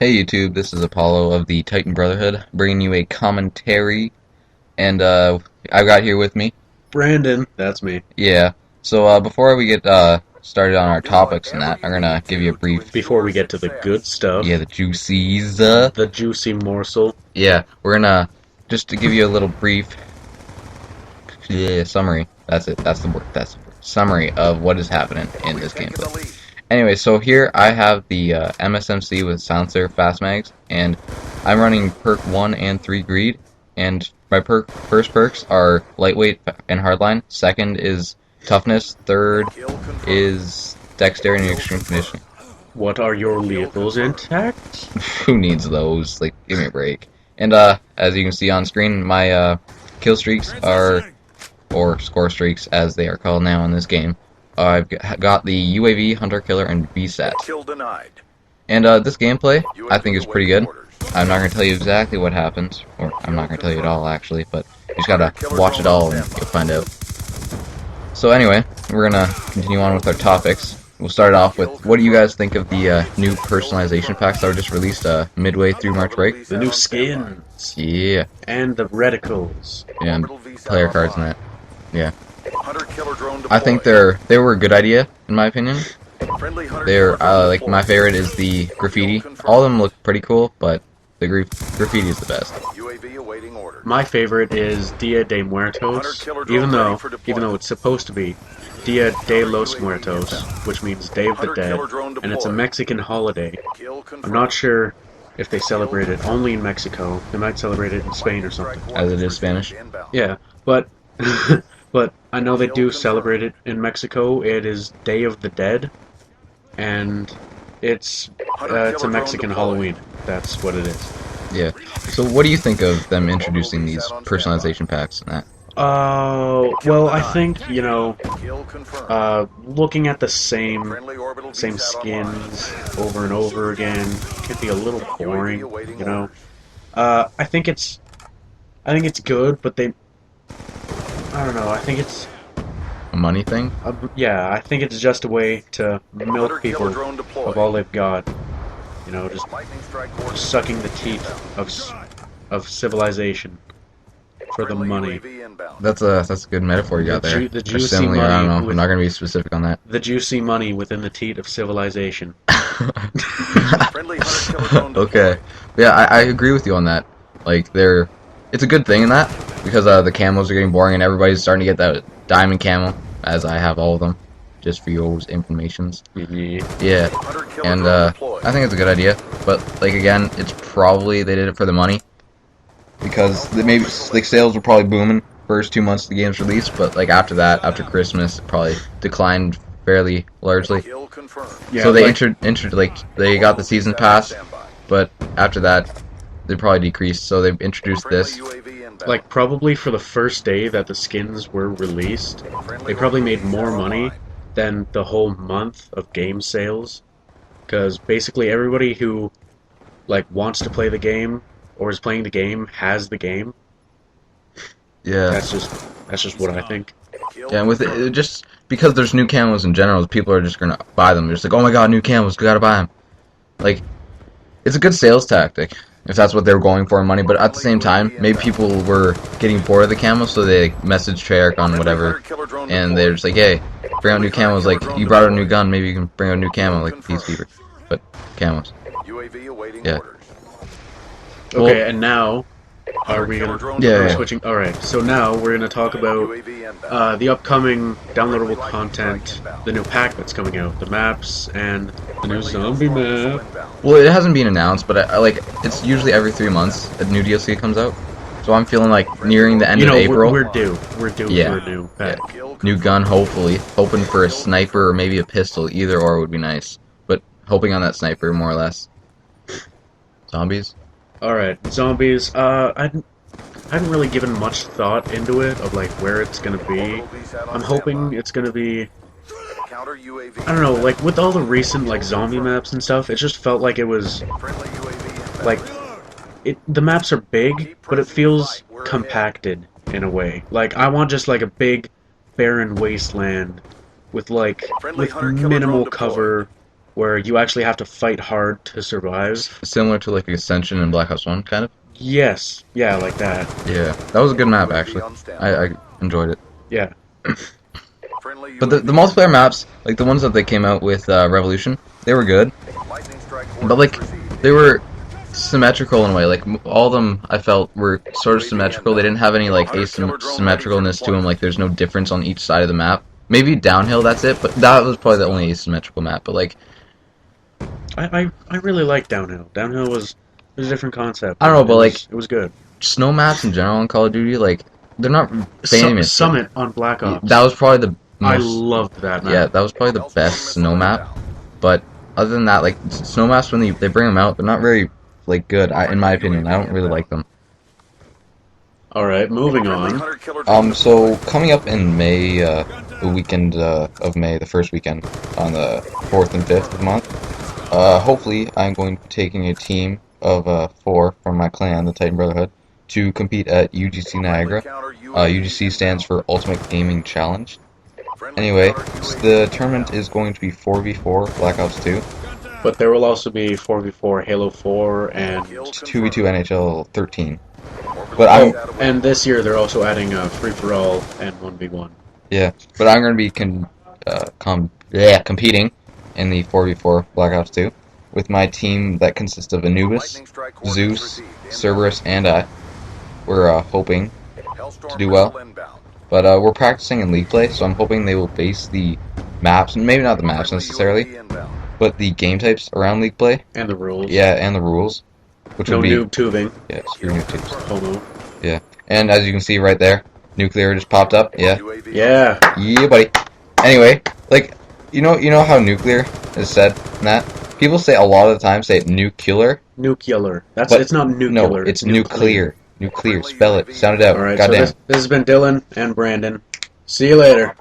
Hey YouTube, this is Apollo of the Titan Brotherhood, bringing you a commentary, and I've got here with me. Brandon, that's me. Yeah, so before we get started on our topics and that, I'm gonna give you a brief, Before we get to the good stuff, yeah, the juicies, the juicy morsel. yeah, we're gonna, just to give you a little brief, yeah, summary, that's it, that's the word, summary of what is happening in this gameplay. Anyway, so here I have the MSMC with silencer fast mags, and I'm running perk 1 and 3 greed, and my first perks are lightweight and hardline, second is toughness, third is dexterity and extreme conditioning. What are your lethals intact? Who needs those? Like, give me a break. And as you can see on screen, my kill streaks are, or score streaks as they are called now in this game, I've got the UAV, Hunter Killer, and VSAT. And this gameplay, I think, is pretty good. I'm not going to tell you exactly what happens, or I'm not going to tell you at all, actually, but you just gotta watch it all and you'll find out. So anyway, we're going to continue on with our topics. We'll start off with, what do you guys think of the new personalization packs that were just released midway through March break? The new skins. Yeah. And the reticles. Yeah, and player cards and that. Yeah. I think they were a good idea, in my opinion. They're, like, my favorite is the graffiti. All of them look pretty cool, but the graffiti is the best. My favorite is Dia de Muertos, even though it's supposed to be Dia de los Muertos, which means Day of the Dead, and it's a Mexican holiday. I'm not sure if they celebrate it only in Mexico. They might celebrate it in Spain or something. As it is Spanish? Yeah, but but I know they do celebrate it in Mexico. It is Day of the Dead, and it's a Mexican Halloween. That's what it is. Yeah. So what do you think of them introducing these personalization packs and that? Well, I think, looking at the same skins over and over again can be a little boring, you know. I think it's good, but I don't know, I think it's A money thing? yeah, I think it's just a way to milk people of all they've got. You know, just sucking the teeth of civilization for the money. That's a good metaphor you got there. The Or juicy simile, I don't know. money. I'm not gonna be specific on that. The juicy money within the teat of civilization. Okay. Yeah, I agree with you on that. Like, it's a good thing in that, because the camos are getting boring and everybody's starting to get that diamond camo, as I have all of them, just for your informations. Yeah, and I think it's a good idea, but, like, again, it's probably they did it for the money, because maybe, like, sales were probably booming first 2 months of the game's release, but, like, after that, after Christmas, it probably declined fairly largely. Yeah, So they they got the season pass, but after that, they probably decreased, so they've introduced this. like, probably for the first day that the skins were released, they probably made more money than the whole month of game sales, because basically everybody who, like, wants to play the game or is playing the game has the game. Yeah. That's just what I think. Yeah, and with it just because there's new camos in general, people are just gonna buy them. They're just like, oh my god, new camos, gotta buy them. Like, it's a good sales tactic if that's what they were going for in money. But at the same time, maybe people were getting bored of the camos, so they messaged Treyarch on whatever, and they're just like, hey, bring out new camos. Like, you brought out a new gun, maybe you can bring out a new camo, like Peacekeeper, but camos. Yeah. Okay, and now are we gonna? Yeah. Switching. All right. So now we're gonna talk about the upcoming downloadable content, the new pack that's coming out, the maps, and the new zombie map. Well, it hasn't been announced, but I like, it's usually every 3 months a new DLC comes out. So I'm feeling like nearing the end of April. We're due. We're due for a new pack. Yeah. New gun, hopefully. Hoping for a sniper or maybe a pistol. Either or would be nice. But hoping on that sniper, more or less. Zombies? Alright, zombies. I hadn't really given much thought into it, of like where it's gonna be. I'm hoping it's gonna be, I don't know, like with all the recent like zombie maps and stuff, it just felt like it was like the maps are big, but it feels compacted in a way. Like, I want just like a big barren wasteland with minimal cover where you actually have to fight hard to survive. Similar to like Ascension and Black Ops 1, kind of. Yes, yeah, like that. Yeah, that was a good map actually. I enjoyed it. Yeah. But the multiplayer maps, like the ones that they came out with Revolution, they were good. But like they were symmetrical in a way. Like all of them, I felt were sort of symmetrical. They didn't have any like asymmetricalness to them. Like there's no difference on each side of the map. Maybe downhill, that's it. But that was probably the only asymmetrical map. But like, I really like Downhill. Downhill was a different concept. I don't know, but like it was good. Snow maps in general in Call of Duty, like they're not famous. Summit on Black Ops. That was probably the most, I loved that map. Yeah, that was probably the best snow map. But other than that, like snow maps when they bring them out, they're not very like good. In my opinion, I don't really like them. All right, moving on. So coming up in May, the weekend of May, the first weekend on the 4th and 5th of the month, hopefully I'm going to be taking a team of 4 from my clan, the Titan Brotherhood, to compete at UGC Niagara. UGC stands for Ultimate Gaming Challenge. Anyway, so the tournament is going to be 4v4 Black Ops 2. But there will also be 4v4 Halo 4 and 2v2 NHL 13. But and this year they're also adding free-for-all and 1v1. Yeah, but I'm going to be competing in the 4v4 Black Ops 2 with my team that consists of Anubis, Zeus, Cerberus, and I. We're hoping to do well, but we're practicing in league play, so I'm hoping they will base the maps, maybe not the maps necessarily, but the game types around league play. And the rules. Yeah, and the rules. Which no would be noob tubing. Yeah, screw noob tubes. Homo. Yeah, and as you can see right there, nuclear just popped up. Yeah. Yeah. Yeah, buddy. Anyway, like you know how nuclear is said in that? People say a lot of the time say nuclear. Nuclear. It's not nuclear. No, it's nuclear. Nuclear. Spell it. Sound it out. All right. Goddamn. So this has been Dylan and Brandon. See you later.